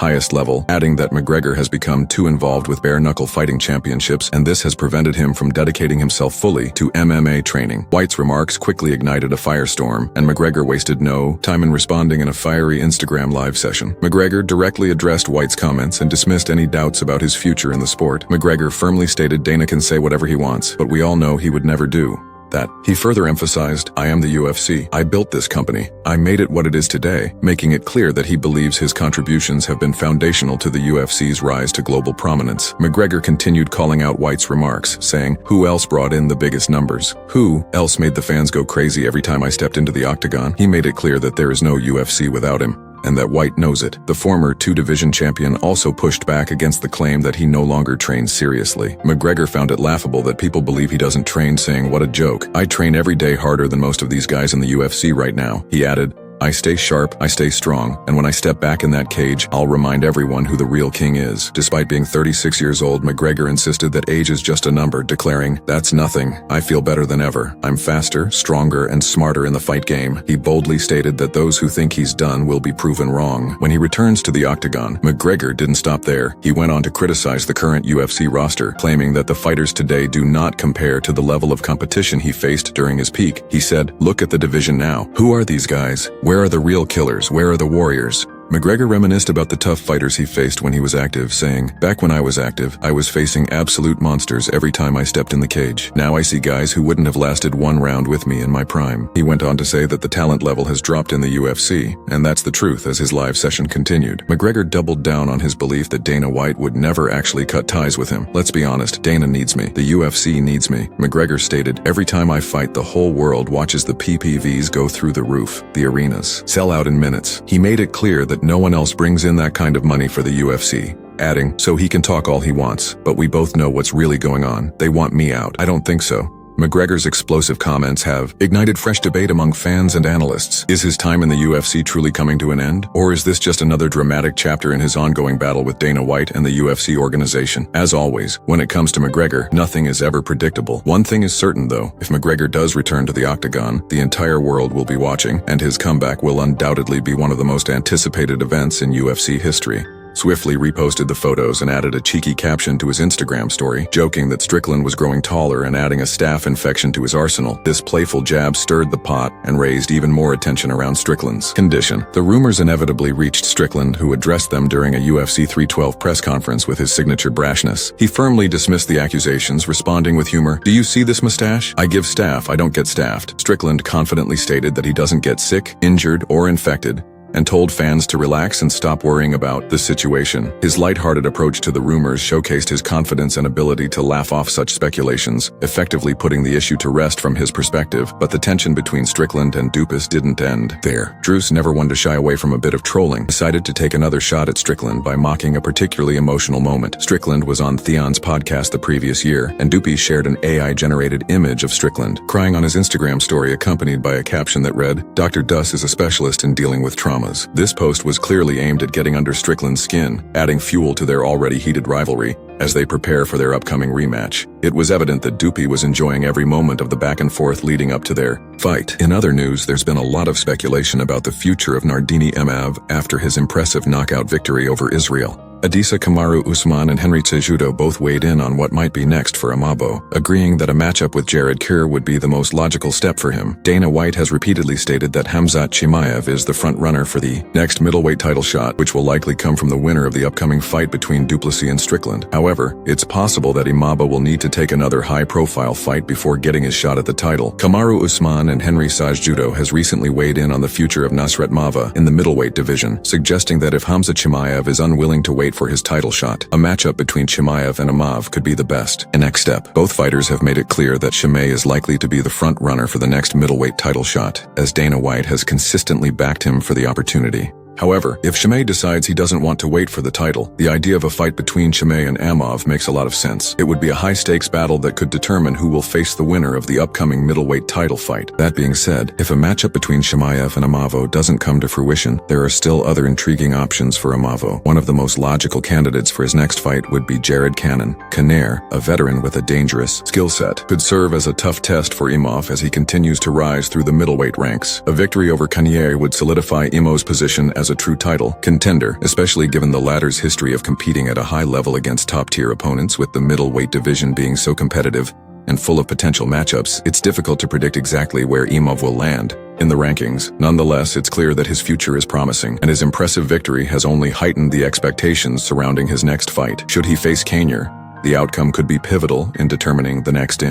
highest level, adding that McGregor has become too involved with bare-knuckle fighting championships and this has prevented him from dedicating himself fully to MMA training. White's remarks quickly ignited a firestorm, and McGregor wasted no time in responding in a fiery Instagram live session. McGregor directly addressed White's comments and dismissed any doubts about his future in the sport. McGregor firmly stated Dana can say whatever he wants, but we all know he would never do that. He further emphasized, I am the UFC. I built this company. I made it what it is today, making it clear that he believes his contributions have been foundational to the UFC's rise to global prominence. McGregor continued calling out White's remarks, saying, who else brought in the biggest numbers? Who else made the fans go crazy every time I stepped into the octagon? He made it clear that there is no UFC without him, and that White knows it. The former two-division champion also pushed back against the claim that he no longer trains seriously. McGregor found it laughable that people believe he doesn't train, saying, what a joke. I train every day harder than most of these guys in the UFC right now. He added, I stay sharp, I stay strong, and when I step back in that cage, I'll remind everyone who the real king is. Despite being 36 years old, McGregor insisted that age is just a number, declaring, that's nothing. I feel better than ever. I'm faster, stronger, and smarter in the fight game. He boldly stated that those who think he's done will be proven wrong. When he returns to the octagon, McGregor didn't stop there. He went on to criticize the current UFC roster, claiming that the fighters today do not compare to the level of competition he faced during his peak. He said, look at the division now. Who are these guys? Where are the real killers? Where are the warriors? McGregor reminisced about the tough fighters he faced when he was active, saying, back when I was active, I was facing absolute monsters every time I stepped in the cage. Now I see guys who wouldn't have lasted one round with me in my prime. He went on to say that the talent level has dropped in the UFC, and that's the truth as his live session continued. McGregor doubled down on his belief that Dana White would never actually cut ties with him. Let's be honest, Dana needs me. The UFC needs me. McGregor stated, every time I fight, the whole world watches the PPVs go through the roof. The arenas sell out in minutes. He made it clear that no one else brings in that kind of money for the UFC, adding, so he can talk all he wants, but we both know what's really going on. They want me out. I don't think so. McGregor's explosive comments have ignited fresh debate among fans and analysts. Is his time in the UFC truly coming to an end? Or is this just another dramatic chapter in his ongoing battle with Dana White and the UFC organization? As always, when it comes to McGregor, nothing is ever predictable. One thing is certain though, if McGregor does return to the octagon, the entire world will be watching, and his comeback will undoubtedly be one of the most anticipated events in UFC history. Swiftly reposted the photos and added a cheeky caption to his Instagram story, joking that Strickland was growing taller and adding a staph infection to his arsenal. This playful jab stirred the pot and raised even more attention around Strickland's condition. The rumors inevitably reached Strickland, who addressed them during a UFC 312 press conference with his signature brashness. He firmly dismissed the accusations, responding with humor, do you see this mustache? I give staph, I don't get staffed. Strickland confidently stated that he doesn't get sick, injured, or infected, and told fans to relax and stop worrying about the situation. His lighthearted approach to the rumors showcased his confidence and ability to laugh off such speculations, effectively putting the issue to rest from his perspective. But the tension between Strickland and Dupas didn't end there. Drews, never one to shy away from a bit of trolling, decided to take another shot at Strickland by mocking a particularly emotional moment. Strickland was on Theon's podcast the previous year, and Dupas shared an AI-generated image of Strickland crying on his Instagram story, accompanied by a caption that read, Dr. Dus is a specialist in dealing with trauma. This post was clearly aimed at getting under Strickland's skin, adding fuel to their already heated rivalry as they prepare for their upcoming rematch. It was evident that Dupas was enjoying every moment of the back and forth leading up to their fight. In other news, there's been a lot of speculation about the future of Nardini Emav after his impressive knockout victory over Israel. Adisa Kamaru Usman and Henry Cejudo both weighed in on what might be next for Imavo, agreeing that a matchup with Jared Kerr would be the most logical step for him. Dana White has repeatedly stated that Khamzat Chimaev is the front-runner for the next middleweight title shot, which will likely come from the winner of the upcoming fight between Duplessis and Strickland. However, it's possible that Imavo will need to take another high-profile fight before getting his shot at the title. Kamaru Usman and Henry Cejudo has recently weighed in on the future of Nasrat Mava in the middleweight division, suggesting that if Khamzat Chimaev is unwilling to wait for his title shot, a matchup between Chimaev and Imavo could be the best. A next step. Both fighters have made it clear that Chimaev is likely to be the front runner for the next middleweight title shot, as Dana White has consistently backed him for the opportunity. However, if Chimaev decides he doesn't want to wait for the title, the idea of a fight between Chimaev and Imavo makes a lot of sense. It would be a high-stakes battle that could determine who will face the winner of the upcoming middleweight title fight. That being said, if a matchup between Chimaev and Imavo doesn't come to fruition, there are still other intriguing options for Imavo. One of the most logical candidates for his next fight would be Jared Cannon. Canair, a veteran with a dangerous skill set, could serve as a tough test for Imavo as he continues to rise through the middleweight ranks. A victory over Canair would solidify Imo's position as a true title contender, especially given the latter's history of competing at a high level against top-tier opponents, with the middleweight division being so competitive and full of potential matchups. It's difficult to predict exactly where Imov will land in the rankings. Nonetheless, it's clear that his future is promising, and his impressive victory has only heightened the expectations surrounding his next fight. Should he face Conor, the outcome could be pivotal in determining the next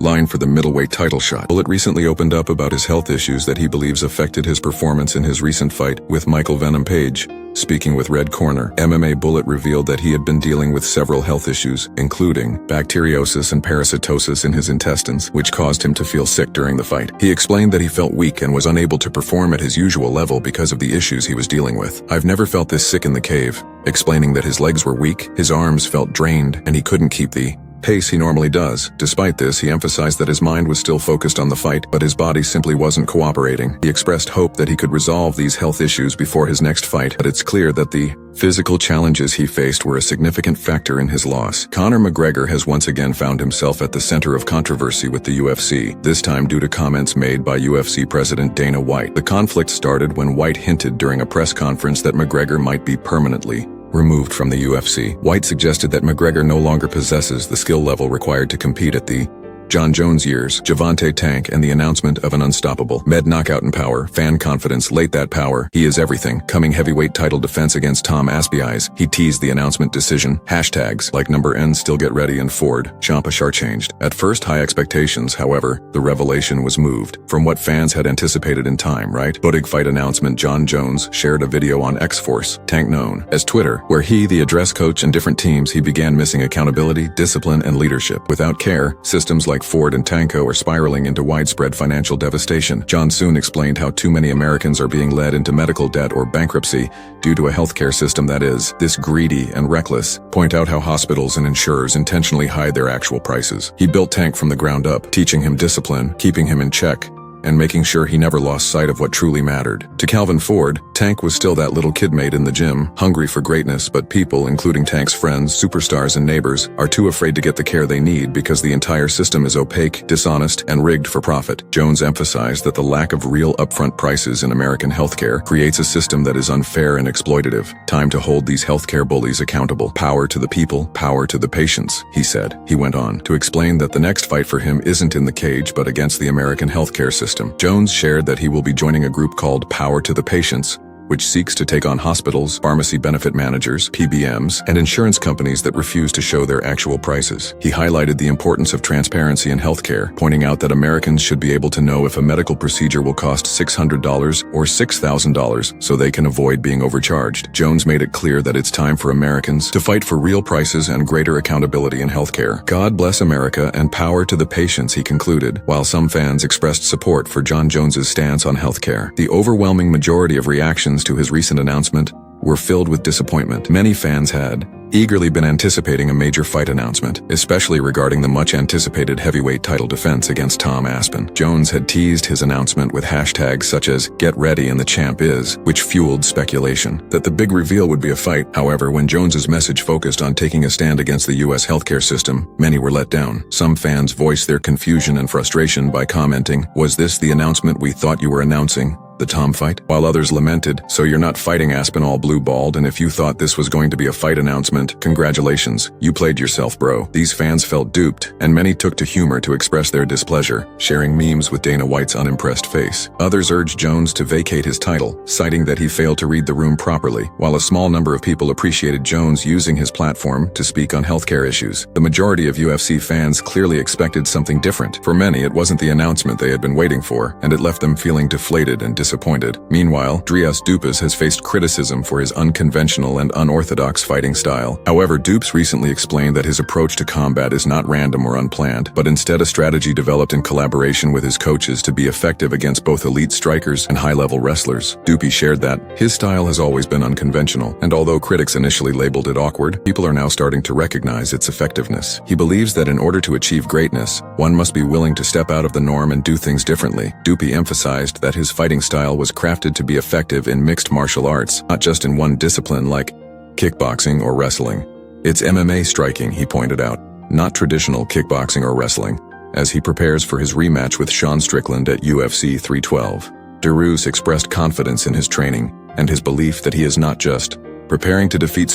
line for the middleweight title shot. Bullet recently opened up about his health issues that he believes affected his performance in his recent fight with Michael Venom Page. Speaking with Red Corner, MMA Bullet revealed that he had been dealing with several health issues, including bacteriosis and parasitosis in his intestines, which caused him to feel sick during the fight. He explained that he felt weak and was unable to perform at his usual level because of the issues he was dealing with. "I've never felt this sick in the cave," explaining that his legs were weak, his arms felt drained, and he couldn't keep the pace he normally does. Despite this, he emphasized that his mind was still focused on the fight, but his body simply wasn't cooperating. He expressed hope that he could resolve these health issues before his next fight, but it's clear that the physical challenges he faced were a significant factor in his loss. Conor McGregor has once again found himself at the center of controversy with the UFC, this time due to comments made by UFC President Dana White. The conflict started when White hinted during a press conference that McGregor might be permanently removed from the UFC. White suggested that McGregor no longer possesses the skill level required to compete at the Jon Jones years, Javante Tank, and the announcement of an unstoppable med knockout and power, fan confidence, late that power, he is everything, coming heavyweight title defense against Tom Aspie's. He teased the announcement decision, hashtags like number N still get ready and Ford, Champa changed. At first high expectations, however, the revelation was moved from what fans had anticipated in time, right? Big fight announcement. Jon Jones shared a video on X-Force, Tank known as Twitter, where the address coach and different teams, he began missing accountability, discipline, and leadership. Without care, systems like Ford and Tanko are spiraling into widespread financial devastation. Jon soon explained how too many Americans are being led into medical debt or bankruptcy due to a healthcare system that is this greedy and reckless. Point out how hospitals and insurers intentionally hide their actual prices. He built Tank from the ground up, teaching him discipline, keeping him in check, and making sure he never lost sight of what truly mattered. To Calvin Ford, Tank was still that little kid made in the gym, hungry for greatness, but people, including Tank's friends, superstars, and neighbors, are too afraid to get the care they need because the entire system is opaque, dishonest, and rigged for profit. Jones emphasized that the lack of real upfront prices in American healthcare creates a system that is unfair and exploitative. Time to hold these healthcare bullies accountable. Power to the people, power to the patients, he said. He went on to explain that the next fight for him isn't in the cage but against the American healthcare system. Jones shared that he will be joining a group called Power to the Patients, which seeks to take on hospitals, pharmacy benefit managers, PBMs, and insurance companies that refuse to show their actual prices. He highlighted the importance of transparency in healthcare, pointing out that Americans should be able to know if a medical procedure will cost $600 or $6,000 so they can avoid being overcharged. Jones made it clear that it's time for Americans to fight for real prices and greater accountability in healthcare. God bless America and power to the patients, he concluded, while some fans expressed support for Jon Jones's stance on healthcare. The overwhelming majority of reactions to his recent announcement were filled with disappointment. Many fans had eagerly been anticipating a major fight announcement, especially regarding the much-anticipated heavyweight title defense against Tom Aspin. Jones had teased his announcement with hashtags such as "Get Ready" and "The Champ Is," which fueled speculation that the big reveal would be a fight. However, when Jones's message focused on taking a stand against the U.S. healthcare system, many were let down. Some fans voiced their confusion and frustration by commenting, "Was this the announcement we thought you were announcing? The Tom fight?" While others lamented, "So you're not fighting Aspinall blue-balled, and if you thought this was going to be a fight announcement, congratulations, you played yourself, bro." These fans felt duped, and many took to humor to express their displeasure, sharing memes with Dana White's unimpressed face. Others urged Jones to vacate his title, citing that he failed to read the room properly, while a small number of people appreciated Jones using his platform to speak on healthcare issues. The majority of UFC fans clearly expected something different. For many, it wasn't the announcement they had been waiting for, and it left them feeling deflated and disappointed. Meanwhile, Drias Dupas has faced criticism for his unconventional and unorthodox fighting style. However, Dupes recently explained that his approach to combat is not random or unplanned, but instead a strategy developed in collaboration with his coaches to be effective against both elite strikers and high-level wrestlers. Dupe shared that his style has always been unconventional, and although critics initially labeled it awkward, people are now starting to recognize its effectiveness. He believes that in order to achieve greatness, one must be willing to step out of the norm and do things differently. Dupe emphasized that his fighting style was crafted to be effective in mixed martial arts, not just in one discipline like kickboxing or wrestling. It's MMA striking, he pointed out, not traditional kickboxing or wrestling, as he prepares for his rematch with Sean Strickland at UFC 312. Darius expressed confidence in his training, and his belief that he is not just preparing to defeat